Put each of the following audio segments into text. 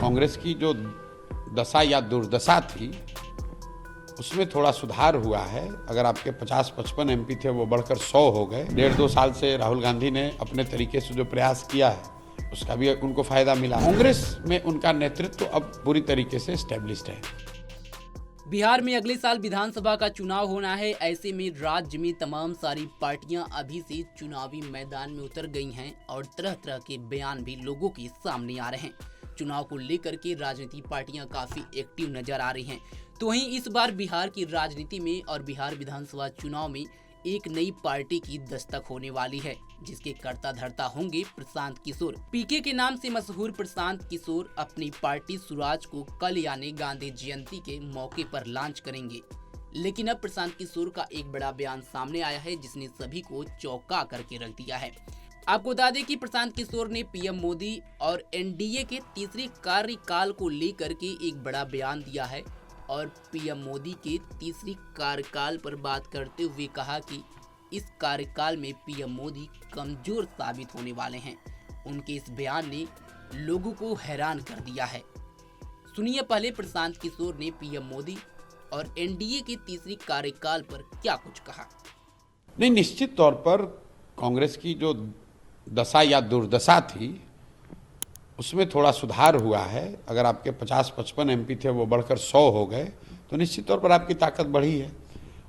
कांग्रेस की जो दशा या दुर्दशा थी उसमें थोड़ा सुधार हुआ है। अगर आपके 50-55 एमपी थे वो बढ़कर 100 हो गए। 1.5-2 साल से राहुल गांधी ने अपने तरीके से जो प्रयास किया है उसका भी उनको फायदा मिला। कांग्रेस में उनका नेतृत्व अब पूरी तरीके से एस्टेब्लिश्ड है। बिहार में अगले साल विधानसभा का चुनाव होना है। ऐसे में राज्य में तमाम सारी पार्टियां अभी से चुनावी मैदान में उतर गई हैं और तरह तरह के बयान भी लोगों के सामने आ रहे हैं। चुनाव को लेकर के राजनीतिक पार्टियां काफी एक्टिव नजर आ रही हैं। तो वहीं इस बार बिहार की राजनीति में और बिहार विधानसभा चुनाव में एक नई पार्टी की दस्तक होने वाली है, जिसके कर्ता धर्ता होंगे प्रशांत किशोर। पीके के नाम से मशहूर प्रशांत किशोर अपनी पार्टी स्वराज को कल यानी गांधी जयंती के मौके पर लॉन्च करेंगे। लेकिन अब प्रशांत किशोर का एक बड़ा बयान सामने आया है जिसने सभी को चौंका करके रख दिया है। आपको बता दें कि प्रशांत किशोर ने पीएम मोदी और एनडीए के तीसरे कार्यकाल को लेकर के एक बड़ा बयान दिया है और पीएम मोदी के तीसरी कार्यकाल पर बात करते हुए कहा कि इस कार्यकाल में पीएम मोदी कमजोर साबित होने वाले हैं। उनके इस बयान ने लोगों को हैरान कर दिया है। सुनिए पहले प्रशांत किशोर ने पीएम मोदी और एनडीए के तीसरी कार्यकाल पर क्या कुछ कहा। नहीं, निश्चित तौर पर कांग्रेस की जो दशा या दुर्दशा थी उसमें थोड़ा सुधार हुआ है। अगर आपके 50-55 एमपी थे वो बढ़कर 100 हो गए तो निश्चित तौर पर आपकी ताकत बढ़ी है।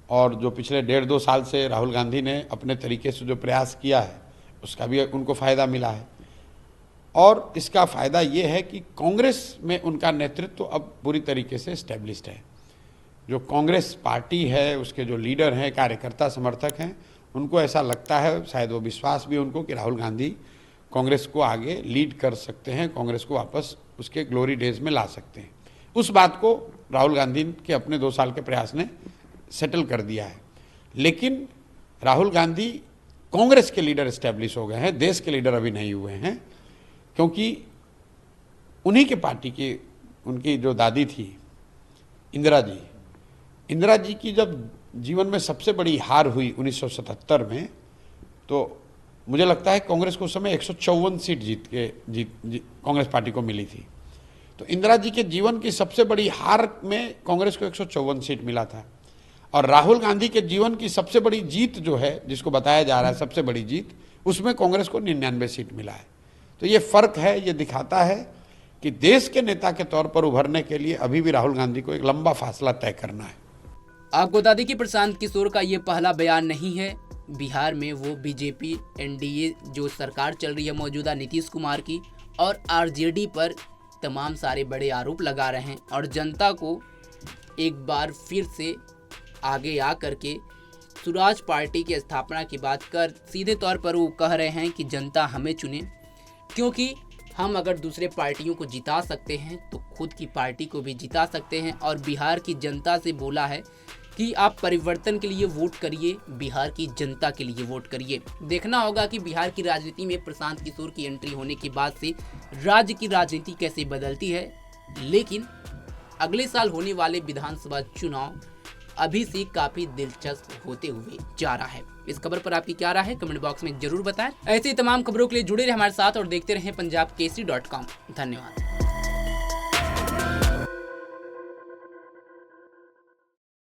और जो पिछले 1.5-2 साल से राहुल गांधी ने अपने तरीके से जो प्रयास किया है उसका भी उनको फायदा मिला है। और इसका फायदा ये है कि कांग्रेस में उनका नेतृत्व अब पूरी तरीके से एस्टेब्लिश्ड है। जो कांग्रेस पार्टी है उसके जो लीडर हैं, कार्यकर्ता, समर्थक हैं, उनको ऐसा लगता है, शायद वो विश्वास भी उनको, कि राहुल गांधी कांग्रेस को आगे लीड कर सकते हैं, कांग्रेस को वापस उसके ग्लोरी डेज में ला सकते हैं। उस बात को राहुल गांधी के अपने 2 साल के प्रयास ने सेटल कर दिया है। लेकिन राहुल गांधी कांग्रेस के लीडर एस्टेब्लिश हो गए हैं, देश के लीडर अभी नहीं हुए हैं, क्योंकि उन्हीं के पार्टी की उनकी जो दादी थी इंदिरा जी की जब जीवन में सबसे बड़ी हार हुई 1977 में, तो मुझे लगता है कांग्रेस को उस समय 154 सीट कांग्रेस पार्टी को मिली थी। तो इंदिरा जी के जीवन की सबसे बड़ी हार में कांग्रेस को 154 सीट मिला था। और राहुल गांधी के जीवन की सबसे बड़ी जीत जो है, जिसको बताया जा रहा है सबसे बड़ी जीत, उसमें कांग्रेस को 99 सीट मिला है। तो ये फर्क है, ये दिखाता है कि देश के नेता के तौर पर उभरने के लिए अभी भी राहुल गांधी को एक लंबा फासला तय करना है। आपको बता दें कि प्रशांत किशोर का ये पहला बयान नहीं है। बिहार में वो बीजेपी, एनडीए जो सरकार चल रही है मौजूदा नीतीश कुमार की, और आरजेडी पर तमाम सारे बड़े आरोप लगा रहे हैं और जनता को एक बार फिर से आगे आ करके स्वराज पार्टी की स्थापना की बात कर सीधे तौर पर वो कह रहे हैं कि जनता हमें चुने, क्योंकि हम अगर दूसरे पार्टियों को जिता सकते हैं तो खुद की पार्टी को भी जिता सकते हैं। और बिहार की जनता से बोला है कि आप परिवर्तन के लिए वोट करिए, बिहार की जनता के लिए वोट करिए। देखना होगा कि बिहार की राजनीति में प्रशांत किशोर की एंट्री होने के बाद से राज्य की राजनीति कैसे बदलती है। लेकिन अगले साल होने वाले विधानसभा चुनाव अभी से काफी दिलचस्प होते हुए जा रहा है। इस खबर पर आपकी क्या राय है, कमेंट बॉक्स में जरूर बताएं। ऐसे तमाम खबरों के लिए जुड़े रहे हमारे साथ और देखते रहें पंजाबकेसरी.com। धन्यवाद।